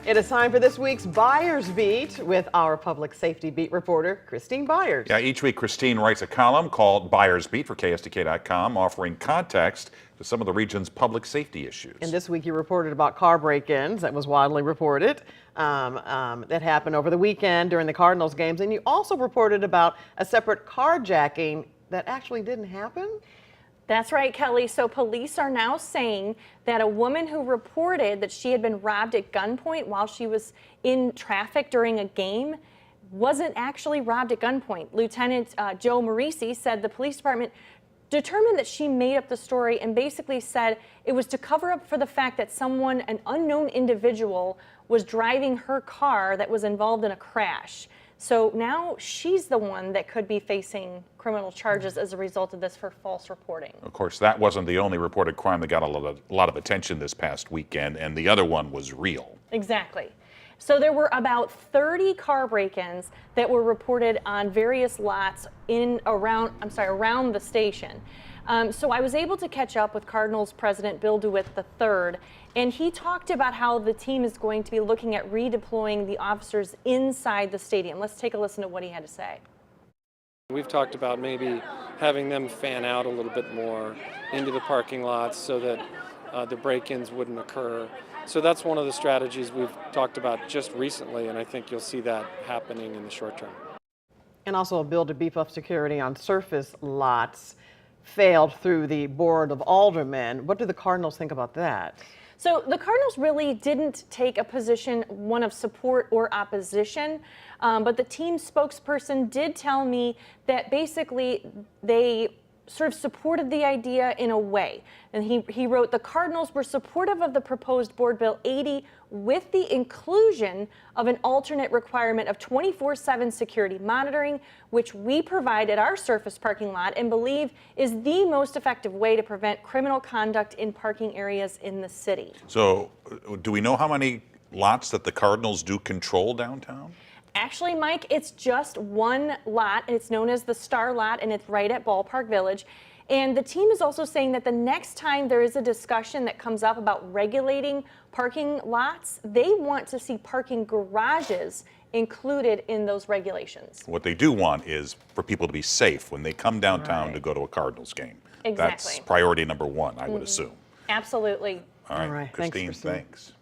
It is time for this week's Byers Beat with our public safety beat reporter, Christine Byers. Yeah, each week Christine writes a column called Byers Beat for KSTK.com, offering context to some of the region's public safety issues. And this week you reported about car break-ins. That was widely reported. That happened over the weekend during the Cardinals games. And you also reported about a separate carjacking that actually didn't happen. That's right, Kelly. So police are now saying that a woman who reported that she had been robbed at gunpoint while she was in traffic during a game wasn't actually robbed at gunpoint. Lieutenant Joe Marisi said the police department determined that she made up the story and basically said it was to cover up for the fact that someone, an unknown individual, was driving her car that was involved in a crash. So now she's the one that could be facing criminal charges as a result of this for false reporting. Of course, that wasn't the only reported crime that got a lot of attention this past weekend, and the other one was real. Exactly. So there were about 30 car break-ins that were reported on various lots around the station. So I was able to catch up with Cardinals President Bill DeWitt III, and he talked about how the team is going to be looking at redeploying the officers inside the stadium. Let's take a listen to what he had to say. We've talked about maybe having them fan out a little bit more into the parking lots so that the break-ins wouldn't occur. So that's one of the strategies we've talked about just recently, and I think you'll see that happening in the short term. And also a bill to beef up security on surface lots failed through the Board of Aldermen. What do the Cardinals think about that? So the Cardinals really didn't take a position, one of support or opposition, but the team spokesperson did tell me that basically they sort of supported the idea in a way. And he wrote, the Cardinals were supportive of the proposed Board Bill 80 with the inclusion of an alternate requirement of 24/7 security monitoring, which we provide at our surface parking lot and believe is the most effective way to prevent criminal conduct in parking areas in the city. So do we know how many lots that the Cardinals do control downtown? Actually, Mike, it's just one lot, and it's known as the Star Lot, and it's right at Ballpark Village. And the team is also saying that the next time there is a discussion that comes up about regulating parking lots, they want to see parking garages included in those regulations. What they do want is for people to be safe when they come downtown to go to a Cardinals game. Exactly. That's priority number one, I would assume. Absolutely. All right, Christine, thanks.